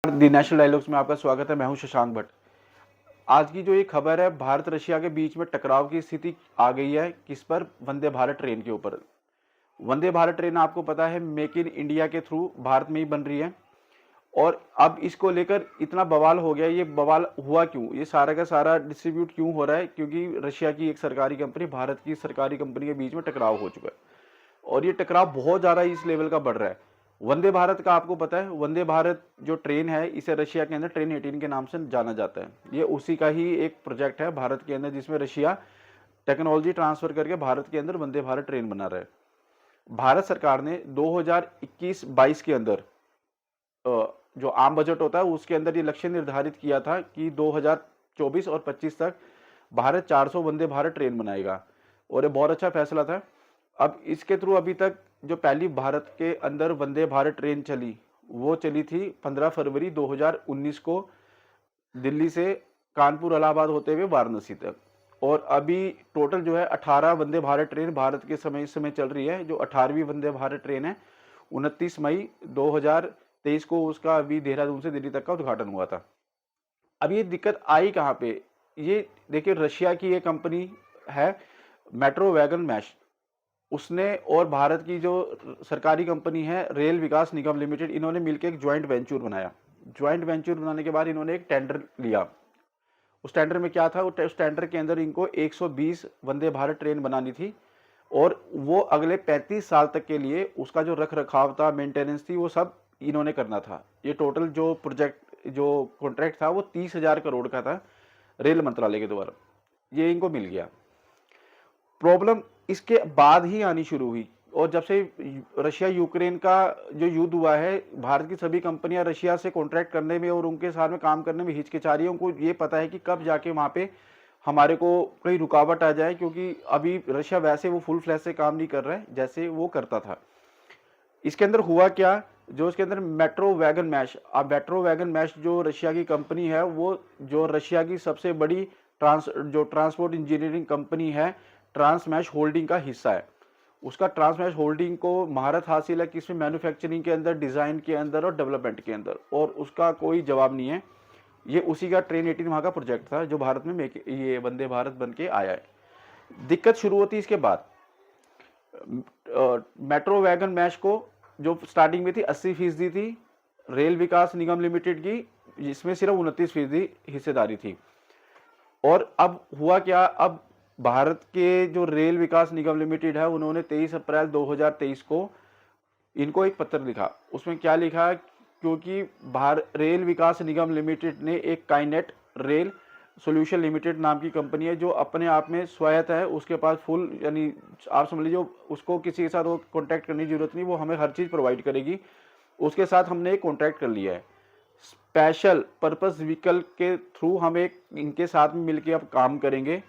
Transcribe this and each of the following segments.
दी national dialogues में आपका स्वागत है। मैं हूं शशांक भट्ट। आज की जो ये खबर है, भारत रशिया के बीच में टकराव की स्थिति आ गई है। किस पर? वंदे भारत ट्रेन के ऊपर। वंदे भारत ट्रेन आपको पता है मेक इन इंडिया के थ्रू भारत में ही बन रही है। और अब इसको लेकर इतना बवाल हो गया। ये बवाल हुआ क्यों? ये सारा का सारा डिस्ट्रीब्यूट क्यों हो रहा है? क्योंकि रशिया की एक सरकारी कंपनी भारत की सरकारी कंपनी के बीच में टकराव हो चुका है और ये टकराव बहुत ज़्यादा इस लेवल का बढ़ रहा है। वंदे भारत का आपको पता है, वंदे भारत जो ट्रेन है इसे रशिया के अंदर ट्रेन 18 के नाम से जाना जाता है। ये उसी का ही एक प्रोजेक्ट है भारत के अंदर, जिसमें रशिया टेक्नोलॉजी ट्रांसफर करके भारत के अंदर वंदे भारत ट्रेन बना रहा है। भारत सरकार ने 2021-22 के अंदर जो आम बजट होता है उसके अंदर ये लक्ष्य निर्धारित किया था कि 2024 और 25 तक भारत 400 वंदे भारत ट्रेन बनाएगा और ये बहुत अच्छा फैसला था। अब इसके थ्रू अभी तक जो पहली भारत के अंदर वंदे भारत ट्रेन चली वो चली थी 15 फरवरी 2019 को दिल्ली से कानपुर इलाहाबाद होते हुए वाराणसी तक। और अभी टोटल जो है 18 वंदे भारत ट्रेन भारत के समय इस समय चल रही है। जो 18वीं वंदे भारत ट्रेन है 29 मई 2023 को उसका अभी देहरादून से दिल्ली तक का उद्घाटन हुआ था। अब ये दिक्कत आई कहाँ पे? ये देखिए, रशिया की ये कंपनी है मेट्रो वैगन मैश, उसने और भारत की जो सरकारी कंपनी है रेल विकास निगम लिमिटेड, इन्होंने मिलकर एक ज्वाइंट वेंचर बनाया। ज्वाइंट वेंचर बनाने के बाद इन्होंने एक टेंडर लिया। उस टेंडर में क्या था? उस टेंडर के अंदर इनको 120 वंदे भारत ट्रेन बनानी थी और वो अगले 35 साल तक के लिए उसका जो रख रखाव था, मेंटेनेंस थी, वो सब इन्होंने करना था। ये टोटल जो प्रोजेक्ट जो कॉन्ट्रैक्ट था वो 30,000 करोड़ का था रेल मंत्रालय के द्वारा। ये इनको मिल गया। प्रॉब्लम इसके बाद ही आनी शुरू हुई। और जब से रशिया यूक्रेन का जो युद्ध हुआ है, भारत की सभी कंपनियां रशिया से कॉन्ट्रैक्ट करने में और उनके साथ में काम करने में हिचकिचा रही है। उनको ये पता है कि कब जाके वहां पे हमारे को कोई रुकावट आ जाए, क्योंकि अभी रशिया वैसे वो फुल फ्लैश से काम नहीं कर रहा है जैसे वो करता था। इसके अंदर हुआ क्या? जो इसके अंदर मेट्रो वैगन मैश, अब मेट्रो वैगन मैश जो रशिया की कंपनी है, वो जो रशिया की सबसे बड़ी ट्रांसपोर्ट इंजीनियरिंग कंपनी है, ट्रांसमैश होल्डिंग का हिस्सा है। उसका ट्रांसमैश होल्डिंग को महारत हासिल है किसमें? मैन्युफैक्चरिंग के अंदर, डिजाइन के अंदर और डेवलपमेंट के अंदर, और उसका कोई जवाब नहीं है। ये उसी का ट्रेन 18 वहां का प्रोजेक्ट था जो भारत में ये वंदे भारत बन के आया है। दिक्कत शुरू होती है इसके बाद। मेट्रो वैगन मैश को जो स्टार्टिंग में थी 80% थी रेल विकास निगम लिमिटेड की, जिसमें सिर्फ 29% हिस्सेदारी थी। और अब हुआ क्या? अब भारत के जो रेल विकास निगम लिमिटेड है, उन्होंने 23 अप्रैल 2023 को इनको एक पत्र लिखा। उसमें क्या लिखा? क्योंकि रेल विकास निगम लिमिटेड ने एक काइनेट रेल सॉल्यूशन लिमिटेड नाम की कंपनी है जो अपने आप में स्वायत्त है, उसके पास फुल, यानी आप समझ लीजिए उसको किसी के साथ वो कॉन्टैक्ट करने की जरूरत नहीं, वो हमें हर चीज़ प्रोवाइड करेगी। उसके साथ हमने एक कॉन्ट्रैक्ट कर लिया है। स्पेशल पर्पस व्हीकल के थ्रू हम एक इनके साथ में मिलकर अब काम करेंगे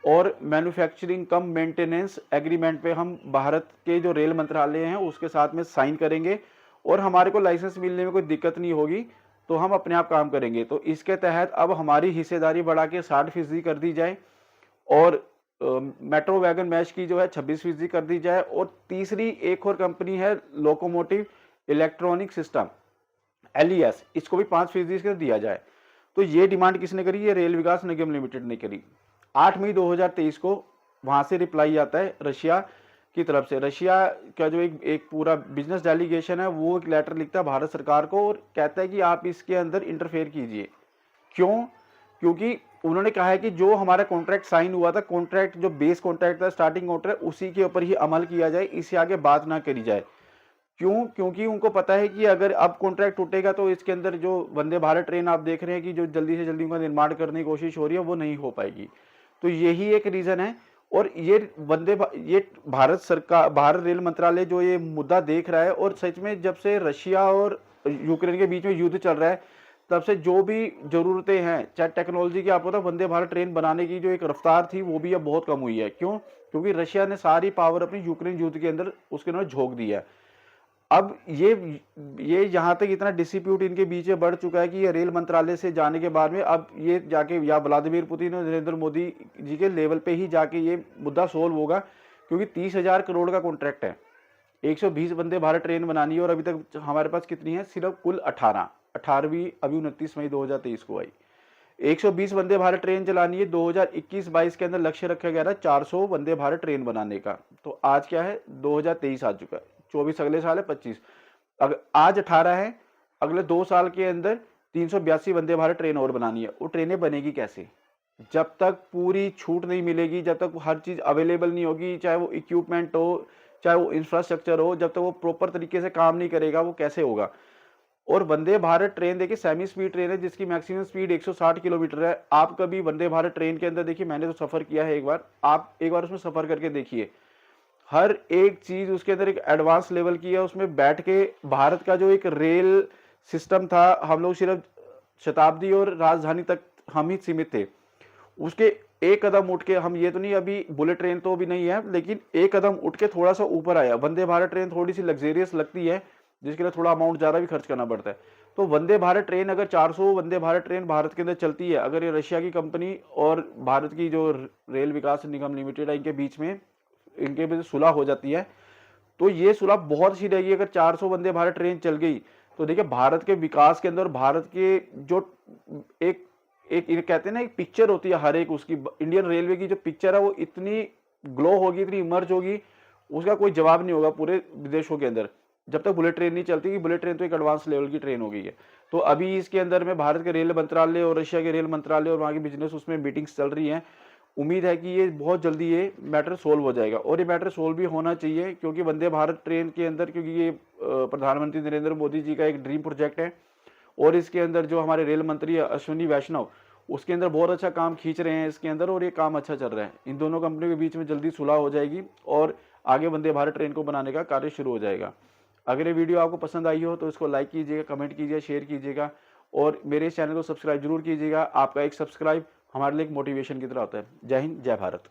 और मैन्युफैक्चरिंग कम मेंटेनेंस एग्रीमेंट पे हम भारत के जो रेल मंत्रालय हैं उसके साथ में साइन करेंगे और हमारे को लाइसेंस मिलने में कोई दिक्कत नहीं होगी, तो हम अपने आप काम करेंगे। तो इसके तहत अब हमारी हिस्सेदारी बढ़ा के 60% कर दी जाए और मेट्रो वैगन मैश की जो है 26% कर दी जाए। और तीसरी एक और कंपनी है लोकोमोटिव इलेक्ट्रॉनिक सिस्टम, LES, इसको भी 5% कर दिया जाए। तो ये डिमांड किसने करी? ये रेल विकास निगम लिमिटेड ने करी। 8 मई 2023 को वहां से रिप्लाई आता है रशिया की तरफ से। रशिया का जो एक पूरा बिजनेस डेलीगेशन है वो एक लेटर लिखता है भारत सरकार को और कहता है कि आप इसके अंदर इंटरफेयर कीजिए। क्यों? क्योंकि उन्होंने कहा है कि जो हमारा कॉन्ट्रैक्ट साइन हुआ था, कॉन्ट्रैक्ट जो बेस कॉन्ट्रैक्ट था, स्टार्टिंग कॉन्ट्रैक्ट, उसी के ऊपर ही अमल किया जाए, इससे आगे बात ना करी जाए। क्यों? क्योंकि उनको पता है कि अगर अब कॉन्ट्रैक्ट टूटेगा तो इसके अंदर जो वंदे भारत ट्रेन आप देख रहे हैं कि जो जल्दी से जल्दी उनका निर्माण करने की कोशिश हो रही है वो नहीं हो पाएगी। तो यही एक रीजन है। और ये ये भारत सरकार, भारत रेल मंत्रालय जो ये मुद्दा देख रहा है, और सच में जब से रशिया और यूक्रेन के बीच में युद्ध चल रहा है तब से जो भी जरूरतें हैं, चाहे टेक्नोलॉजी की, आपको पता वंदे भारत ट्रेन बनाने की जो एक रफ्तार थी वो भी अब बहुत कम हुई है। क्यों? क्योंकि रशिया ने सारी पावर अपनी यूक्रेन युद्ध के अंदर उसके अंदर झोंक दी है। अब ये यहाँ तक इतना डिस्प्यूट इनके बीच में बढ़ चुका है कि ये रेल मंत्रालय से जाने के बाद में अब ये जाके या व्लादिमीर पुतिन और नरेंद्र मोदी जी के लेवल पे ही जाके ये मुद्दा सोल्व होगा। क्योंकि 30,000 करोड़ का कॉन्ट्रैक्ट है, 120 वंदे भारत ट्रेन बनानी है और अभी तक हमारे पास कितनी है? सिर्फ कुल 18। 18वीं अभी 29 मई 2023 को आई। 120 वंदे भारत ट्रेन चलानी है। 2021-22 के अंदर लक्ष्य रखा गया था 400 वंदे भारत ट्रेन बनाने का। तो आज क्या है, 2023 आ चुका है, 24 अगले साल है, 25 अगर आज 18 है, अगले 2 साल के अंदर 382 वंदे भारत ट्रेन और बनानी है। वो ट्रेनें बनेगी कैसे? जब तक पूरी छूट नहीं मिलेगी, जब तक हर चीज़ अवेलेबल नहीं होगी, चाहे वो इक्विपमेंट हो, चाहे वो इंफ्रास्ट्रक्चर हो, जब तक वो प्रॉपर तरीके से काम नहीं करेगा, वो कैसे होगा? और वंदे भारत ट्रेन देखिए सेमी स्पीड ट्रेन है जिसकी मैक्सिमम स्पीड 160 किलोमीटर है। आप कभी वंदे भारत ट्रेन के अंदर देखिए, मैंने तो सफ़र किया है एक बार, आप एक बार उसमें सफ़र करके देखिए, हर एक चीज़ उसके अंदर एक एडवांस लेवल की है। उसमें बैठ के भारत का जो एक रेल सिस्टम था, हम लोग सिर्फ शताब्दी और राजधानी तक हम ही सीमित थे। उसके एक कदम उठ के, हम ये तो नहीं, अभी बुलेट ट्रेन तो भी नहीं है, लेकिन एक कदम उठ के थोड़ा सा ऊपर आया। वंदे भारत ट्रेन थोड़ी सी लग्जेरियस लगती है, जिसके लिए थोड़ा अमाउंट ज़्यादा भी खर्च करना पड़ता है। तो वंदे भारत ट्रेन अगर 400 वंदे भारत ट्रेन भारत के अंदर चलती है, अगर ये रशिया की कंपनी और भारत की जो रेल विकास निगम लिमिटेड है, इनके बीच में सुलह हो जाती है, तो ये सुलह बहुत अच्छी रहेगी। अगर 400 वंदे भारत ट्रेन चल गई तो देखिए भारत के विकास के अंदर, भारत के जो एक एक ये कहते हैं ना, एक पिक्चर होती है हर एक उसकी, इंडियन रेलवे की जो पिक्चर है वो इतनी ग्लो होगी, इतनी इमर्ज होगी, उसका कोई जवाब नहीं होगा पूरे विदेशों के अंदर, जब तक बुलेट ट्रेन नहीं चलती। कि बुलेट ट्रेन तो एक एडवांस लेवल की ट्रेन हो गई है। तो अभी इसके अंदर में भारत के रेल मंत्रालय और रशिया के रेल मंत्रालय और वहाँ की बिजनेस, उसमें मीटिंग्स चल रही हैं। उम्मीद है कि ये बहुत जल्दी ये मैटर सोल्व हो जाएगा, और ये मैटर सोल्व भी होना चाहिए, क्योंकि वंदे भारत ट्रेन के अंदर, क्योंकि ये प्रधानमंत्री नरेंद्र मोदी जी का एक ड्रीम प्रोजेक्ट है, और इसके अंदर जो हमारे रेल मंत्री अश्विनी वैष्णव, उसके अंदर बहुत अच्छा काम खींच रहे हैं इसके अंदर, और ये काम अच्छा चल रहा है। इन दोनों कंपनियों के बीच में जल्दी सुलह हो जाएगी और आगे वंदे भारत ट्रेन को बनाने का कार्य शुरू हो जाएगा। अगर ये वीडियो आपको पसंद आई हो तो इसको लाइक कीजिएगा, कमेंट कीजिएगा, शेयर कीजिएगा, और मेरे इस चैनल को सब्सक्राइब जरूर कीजिएगा। आपका एक सब्सक्राइब हमारे लिए एक मोटिवेशन की तरह होता है। जय हिंद, जय भारत।